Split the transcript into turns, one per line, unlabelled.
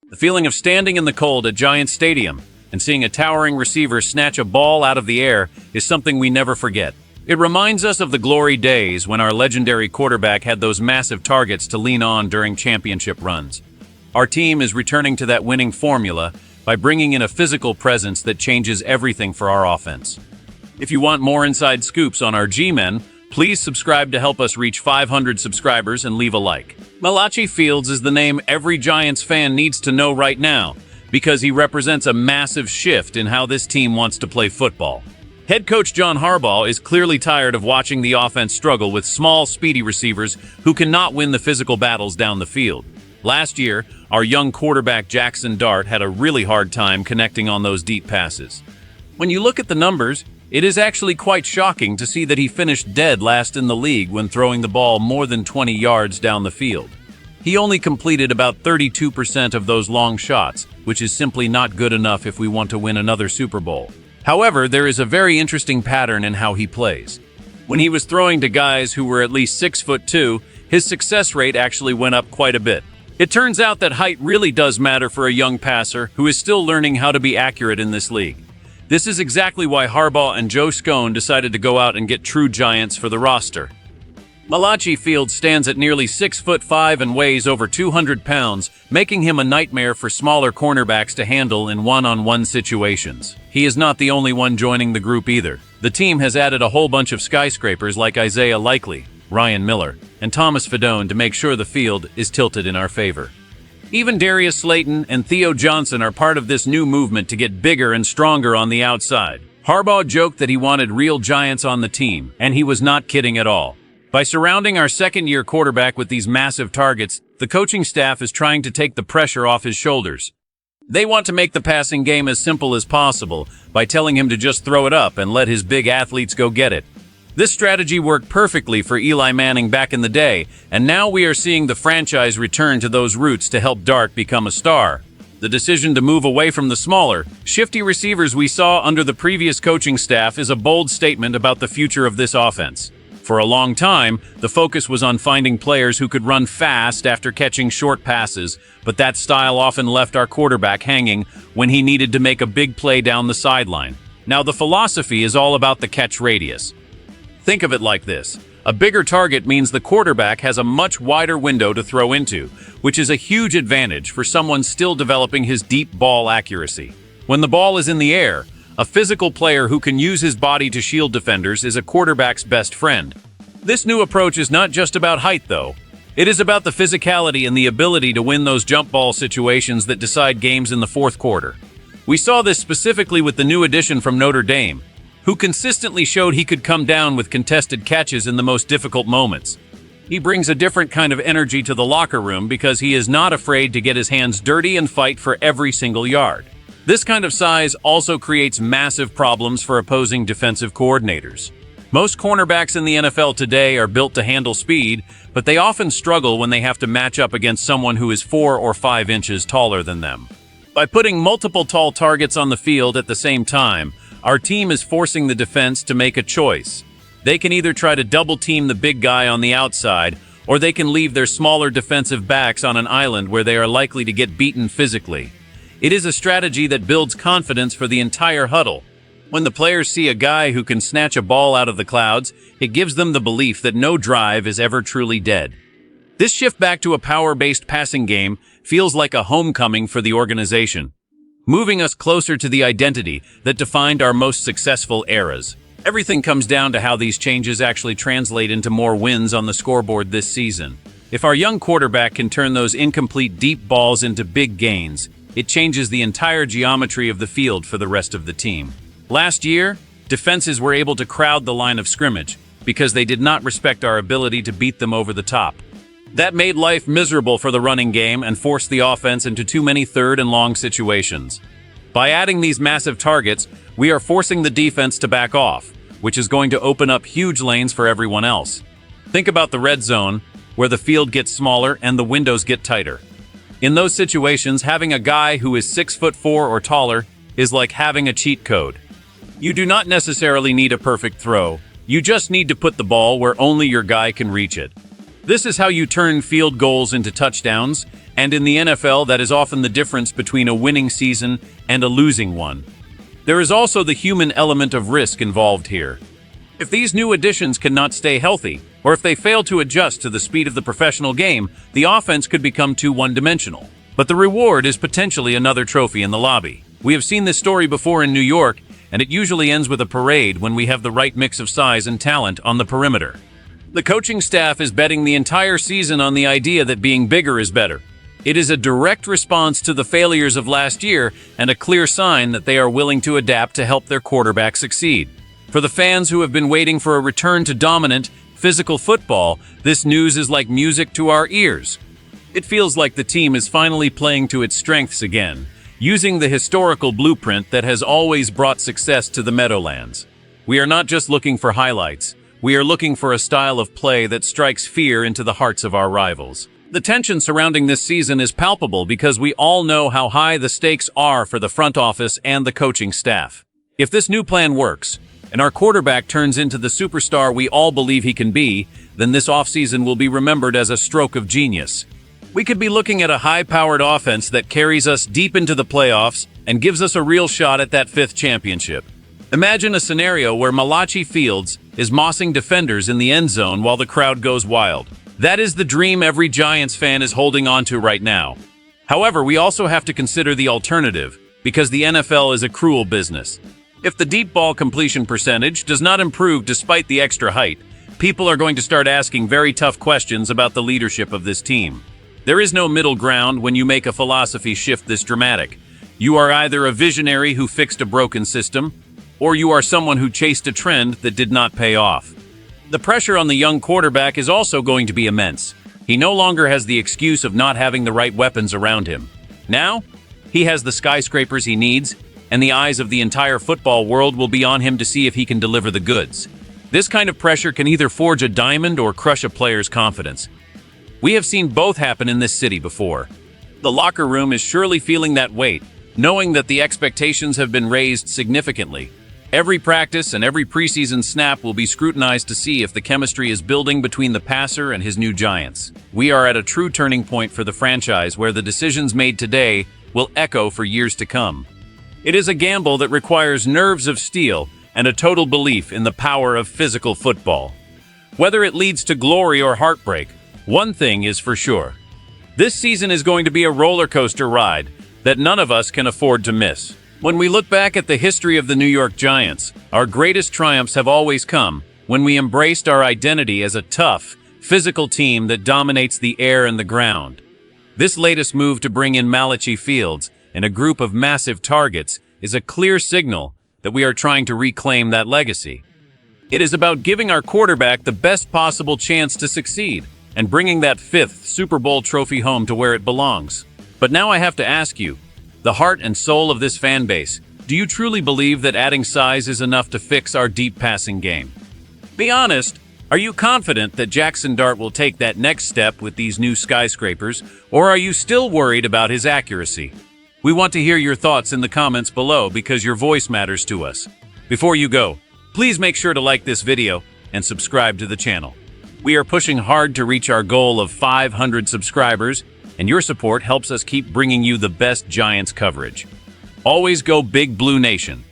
The feeling of standing in the cold at Giants Stadium and seeing a towering receiver snatch a ball out of the air is something we never forget. It reminds us of the glory days when our legendary quarterback had those massive targets to lean on during championship runs. Our team is returning to that winning formula by bringing in a physical presence that changes everything for our offense. If you want more inside scoops on our G-Men, please subscribe to help us reach 500 subscribers and leave a like. Malachi Fields is the name every Giants fan needs to know right now because he represents a massive shift in how this team wants to play football. Head coach John Harbaugh is clearly tired of watching the offense struggle with small, speedy receivers who cannot win the physical battles down the field. Last year, our young quarterback Jaxson Dart had a really hard time connecting on those deep passes. When you look at the numbers, it is actually quite shocking to see that he finished dead last in the league when throwing the ball more than 20 yards down the field. He only completed about 32% of those long shots, which is simply not good enough if we want to win another Super Bowl. However, there is a very interesting pattern in how he plays. When he was throwing to guys who were at least 6'2", his success rate actually went up quite a bit. It turns out that height really does matter for a young passer who is still learning how to be accurate in this league. This is exactly why Harbaugh and Joe Scone decided to go out and get true giants for the roster. Malachi Fields stands at nearly 6'5" and weighs over 200 pounds, making him a nightmare for smaller cornerbacks to handle in one-on-one situations. He is not the only one joining the group either. The team has added a whole bunch of skyscrapers like Isaiah Likely, Ryan Miller, and Thomas Fidone to make sure the field is tilted in our favor. Even Darius Slayton and Theo Johnson are part of this new movement to get bigger and stronger on the outside. Harbaugh joked that he wanted real giants on the team, and he was not kidding at all. By surrounding our second-year quarterback with these massive targets, the coaching staff is trying to take the pressure off his shoulders. They want to make the passing game as simple as possible by telling him to just throw it up and let his big athletes go get it. This strategy worked perfectly for Eli Manning back in the day, and now we are seeing the franchise return to those roots to help Dart become a star. The decision to move away from the smaller, shifty receivers we saw under the previous coaching staff is a bold statement about the future of this offense. For a long time, the focus was on finding players who could run fast after catching short passes, but that style often left our quarterback hanging when he needed to make a big play down the sideline. Now the philosophy is all about the catch radius. Think of it like this. A bigger target means the quarterback has a much wider window to throw into, which is a huge advantage for someone still developing his deep ball accuracy. When the ball is in the air, a physical player who can use his body to shield defenders is a quarterback's best friend. This new approach is not just about height, though. It is about the physicality and the ability to win those jump ball situations that decide games in the fourth quarter. We saw this specifically with the new addition from Notre Dame, who consistently showed he could come down with contested catches in the most difficult moments. He brings a different kind of energy to the locker room because he is not afraid to get his hands dirty and fight for every single yard. This kind of size also creates massive problems for opposing defensive coordinators. Most cornerbacks in the NFL today are built to handle speed, but they often struggle when they have to match up against someone who is 4 or 5 inches taller than them. By putting multiple tall targets on the field at the same time, our team is forcing the defense to make a choice. They can either try to double-team the big guy on the outside, or they can leave their smaller defensive backs on an island where they are likely to get beaten physically. It is a strategy that builds confidence for the entire huddle. When the players see a guy who can snatch a ball out of the clouds, it gives them the belief that no drive is ever truly dead. This shift back to a power-based passing game feels like a homecoming for the organization, moving us closer to the identity that defined our most successful eras. Everything comes down to how these changes actually translate into more wins on the scoreboard this season. If our young quarterback can turn those incomplete deep balls into big gains, it changes the entire geometry of the field for the rest of the team. Last year, defenses were able to crowd the line of scrimmage because they did not respect our ability to beat them over the top. That made life miserable for the running game and forced the offense into too many third and long situations. By adding these massive targets, we are forcing the defense to back off, which is going to open up huge lanes for everyone else. Think about the red zone, where the field gets smaller and the windows get tighter. In those situations, having a guy who is 6'4" or taller is like having a cheat code. You do not necessarily need a perfect throw. You just need to put the ball where only your guy can reach it. This is how you turn field goals into touchdowns And in the NFL, that is often the difference between a winning season and a losing one. There is also the human element of risk involved here. If these new additions cannot stay healthy, or if they fail to adjust to the speed of the professional game, the offense could become too one-dimensional. But the reward is potentially another trophy in the lobby. We have seen this story before in New York, and it usually ends with a parade when we have the right mix of size and talent on the perimeter. The coaching staff is betting the entire season on the idea that being bigger is better. It is a direct response to the failures of last year and a clear sign that they are willing to adapt to help their quarterback succeed. For the fans who have been waiting for a return to dominant, physical football, this news is like music to our ears. It feels like the team is finally playing to its strengths again, using the historical blueprint that has always brought success to the Meadowlands. We are not just looking for highlights. We are looking for a style of play that strikes fear into the hearts of our rivals. The tension surrounding this season is palpable because we all know how high the stakes are for the front office and the coaching staff. If this new plan works, and our quarterback turns into the superstar we all believe he can be, then this offseason will be remembered as a stroke of genius. We could be looking at a high-powered offense that carries us deep into the playoffs and gives us a real shot at that 5th championship. Imagine a scenario where Malachi Fields is mossing defenders in the end zone while the crowd goes wild. That is the dream every Giants fan is holding on to right now. However, we also have to consider the alternative, because the NFL is a cruel business. If the deep ball completion percentage does not improve despite the extra height, people are going to start asking very tough questions about the leadership of this team. There is no middle ground when you make a philosophy shift this dramatic. You are either a visionary who fixed a broken system, or you are someone who chased a trend that did not pay off. The pressure on the young quarterback is also going to be immense. He no longer has the excuse of not having the right weapons around him. Now, he has the skyscrapers he needs, and the eyes of the entire football world will be on him to see if he can deliver the goods. This kind of pressure can either forge a diamond or crush a player's confidence. We have seen both happen in this city before. The locker room is surely feeling that weight, knowing that the expectations have been raised significantly. Every practice and every preseason snap will be scrutinized to see if the chemistry is building between the passer and his new Giants. We are at a true turning point for the franchise where the decisions made today will echo for years to come. It is a gamble that requires nerves of steel and a total belief in the power of physical football. Whether it leads to glory or heartbreak, one thing is for sure. This season is going to be a roller coaster ride that none of us can afford to miss. When we look back at the history of the New York Giants, our greatest triumphs have always come when we embraced our identity as a tough, physical team that dominates the air and the ground. This latest move to bring in Malachi Fields and a group of massive targets is a clear signal that we are trying to reclaim that legacy. It is about giving our quarterback the best possible chance to succeed and bringing that 5th Super Bowl trophy home to where it belongs. But now I have to ask you, the heart and soul of this fan base, do you truly believe that adding size is enough to fix our deep passing game? Be honest, are you confident that Jaxson Dart will take that next step with these new skyscrapers, or are you still worried about his accuracy? We want to hear your thoughts in the comments below because your voice matters to us. Before you go, please make sure to like this video and subscribe to the channel. We are pushing hard to reach our goal of 500 subscribers, and your support helps us keep bringing you the best Giants coverage. Always go Big Blue Nation.